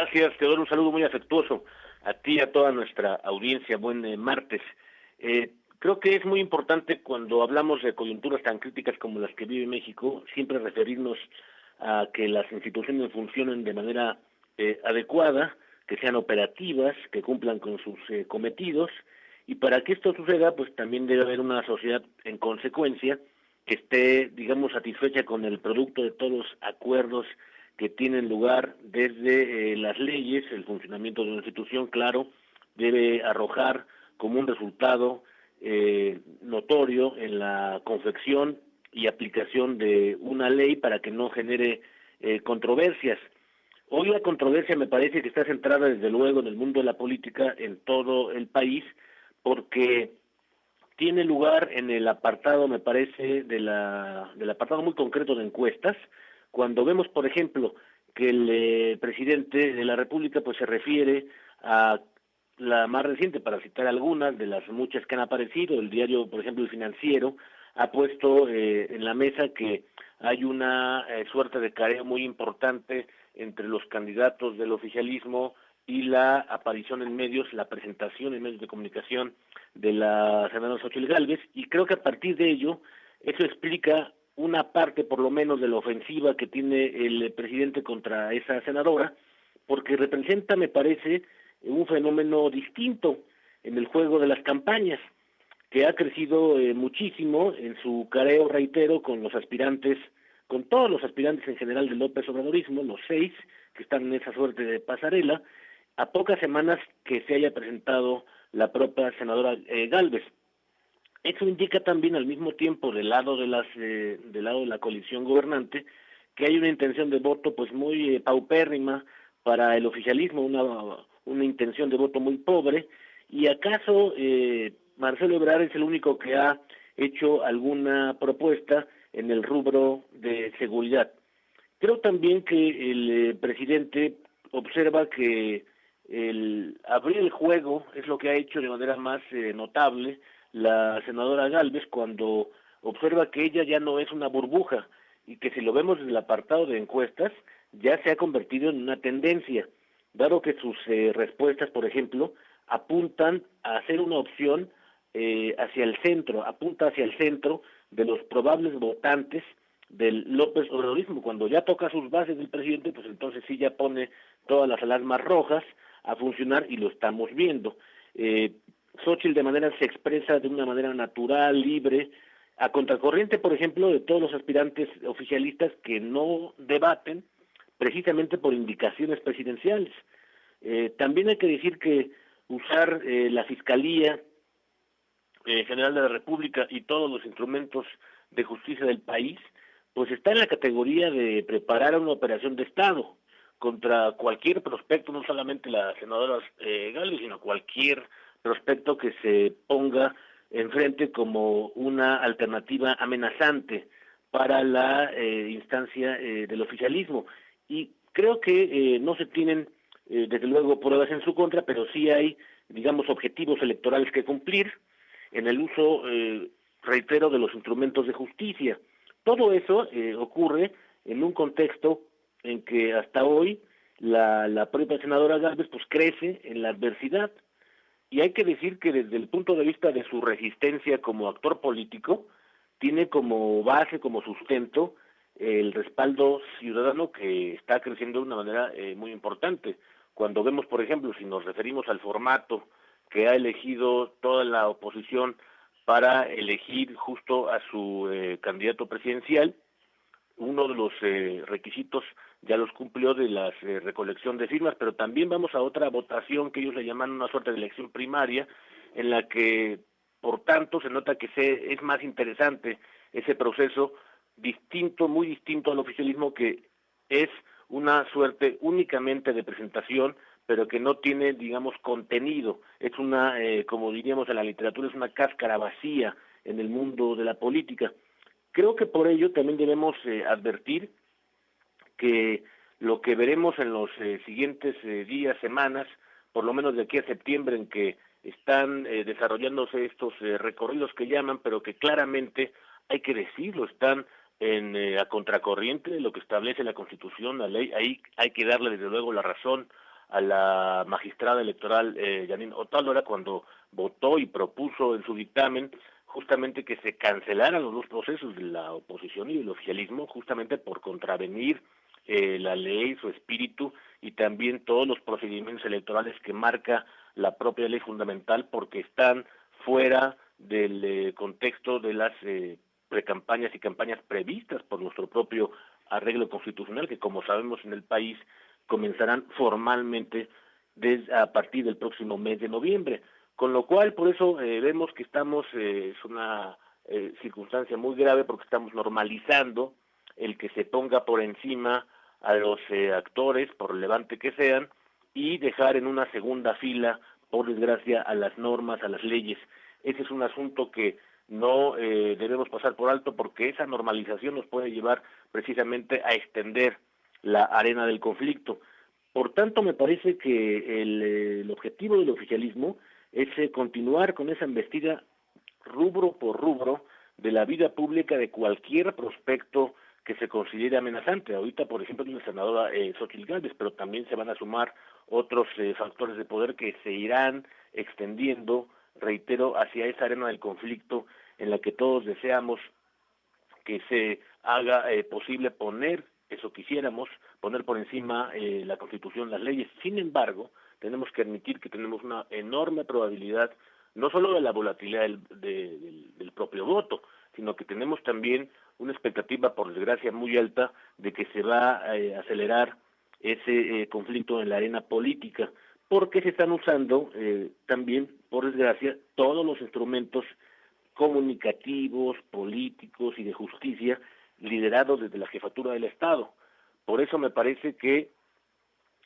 Gracias, Teodoro, un saludo muy afectuoso a ti y a toda nuestra audiencia. Buen martes. Creo que es muy importante cuando hablamos de coyunturas tan críticas como las que vive México, siempre referirnos a que las instituciones funcionen de manera adecuada, que sean operativas, que cumplan con sus cometidos, y para que esto suceda, pues también debe haber una sociedad en consecuencia que esté, digamos, satisfecha con el producto de todos los acuerdos que tienen lugar desde las leyes. El funcionamiento de una institución, claro, debe arrojar como un resultado notorio en la confección y aplicación de una ley para que no genere controversias. Hoy la controversia me parece que está centrada desde luego en el mundo de la política en todo el país, porque tiene lugar en el apartado, me parece, del apartado muy concreto de encuestas, cuando vemos, por ejemplo, que el presidente de la República pues se refiere a la más reciente, para citar algunas de las muchas que han aparecido. El diario, por ejemplo, El Financiero, ha puesto en la mesa que hay una suerte de careo muy importante entre los candidatos del oficialismo y la aparición en medios, la presentación en medios de comunicación de la senadora Xóchitl Gálvez, y creo que a partir de ello, eso explica una parte por lo menos de la ofensiva que tiene el presidente contra esa senadora, porque representa, me parece, un fenómeno distinto en el juego de las campañas, que ha crecido muchísimo en su careo, reitero, con los aspirantes, con todos los aspirantes en general del López Obradorismo, los 6 que están en esa suerte de pasarela, a pocas semanas que se haya presentado la propia senadora Gálvez. Eso indica también al mismo tiempo del lado de la coalición gobernante que hay una intención de voto pues muy paupérrima para el oficialismo, una intención de voto muy pobre, y acaso Marcelo Ebrard es el único que ha hecho alguna propuesta en el rubro de seguridad. Creo también que el presidente observa que el abrir el juego es lo que ha hecho de manera más notable la senadora Gálvez, cuando observa que ella ya no es una burbuja y que, si lo vemos desde el apartado de encuestas, ya se ha convertido en una tendencia, dado que sus respuestas, por ejemplo, apuntan a hacer una opción hacia el centro, apunta hacia el centro de los probables votantes del López Obradorismo. Cuando ya toca sus bases del presidente, pues entonces sí ya pone todas las alarmas rojas a funcionar, y lo estamos viendo. Xóchitl de manera se expresa de una manera natural, libre, a contracorriente, por ejemplo, de todos los aspirantes oficialistas que no debaten precisamente por indicaciones presidenciales. También hay que decir que usar la Fiscalía General de la República y todos los instrumentos de justicia del país, pues está en la categoría de preparar una operación de Estado contra cualquier prospecto, no solamente la senadora Gálvez, sino cualquier prospecto que se ponga enfrente como una alternativa amenazante para la instancia del oficialismo. Y creo que no se tienen, desde luego, pruebas en su contra, pero sí hay, digamos, objetivos electorales que cumplir en el uso, reitero, de los instrumentos de justicia. Todo eso ocurre en un contexto en que hasta hoy la propia senadora Gálvez pues crece en la adversidad, y hay que decir que desde el punto de vista de su resistencia como actor político, tiene como base, como sustento, el respaldo ciudadano, que está creciendo de una manera muy importante. Cuando vemos, por ejemplo, si nos referimos al formato que ha elegido toda la oposición para elegir justo a su candidato presidencial, uno de los requisitos ya los cumplió, de la recolección de firmas, pero también vamos a otra votación que ellos le llaman una suerte de elección primaria, en la que, por tanto, se nota que es más interesante ese proceso, distinto, muy distinto al oficialismo, que es una suerte únicamente de presentación, pero que no tiene, digamos, contenido. Es una, como diríamos en la literatura, es una cáscara vacía en el mundo de la política. Creo que por ello también debemos advertir que lo que veremos en los siguientes días, semanas, por lo menos de aquí a septiembre, en que están desarrollándose estos recorridos que llaman, pero que claramente, hay que decirlo, están a contracorriente de lo que establece la Constitución, la ley. Ahí hay que darle desde luego la razón a la magistrada electoral Janine Otálora cuando votó y propuso en su dictamen justamente que se cancelaran los dos procesos de la oposición y del oficialismo, justamente por contravenir la ley, su espíritu y también todos los procedimientos electorales que marca la propia ley fundamental, porque están fuera del contexto de las precampañas y campañas previstas por nuestro propio arreglo constitucional, que como sabemos en el país comenzarán formalmente a partir del próximo mes de noviembre. Con lo cual, por eso vemos que estamos, es una circunstancia muy grave porque estamos normalizando el que se ponga por encima a los actores, por relevante que sean, y dejar en una segunda fila, por desgracia, a las normas, a las leyes. Ese es un asunto que no debemos pasar por alto porque esa normalización nos puede llevar precisamente a extender la arena del conflicto. Por tanto, me parece que el objetivo del oficialismo es continuar con esa embestida rubro por rubro de la vida pública de cualquier prospecto que se considere amenazante. Ahorita, por ejemplo, hay una senadora Xóchitl Gálvez, pero también se van a sumar otros factores de poder que se irán extendiendo, reitero, hacia esa arena del conflicto en la que todos deseamos que se haga posible poner, eso quisiéramos, poner por encima la Constitución, las leyes. Sin embargo, tenemos que admitir que tenemos una enorme probabilidad, no solo de la volatilidad del propio voto, sino que tenemos también una expectativa, por desgracia, muy alta de que se va a acelerar ese conflicto en la arena política, porque se están usando también, por desgracia, todos los instrumentos comunicativos, políticos y de justicia liderados desde la jefatura del Estado. Por eso me parece que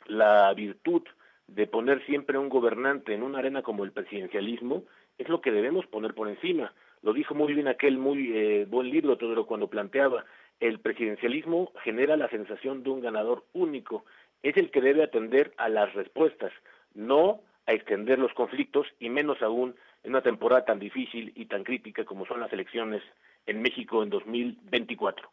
la virtud de poner siempre a un gobernante en una arena como el presidencialismo es lo que debemos poner por encima. Lo dijo muy bien aquel muy buen libro, Teodoro, cuando planteaba, el presidencialismo genera la sensación de un ganador único, es el que debe atender a las respuestas, no a extender los conflictos y menos aún en una temporada tan difícil y tan crítica como son las elecciones en México en 2024.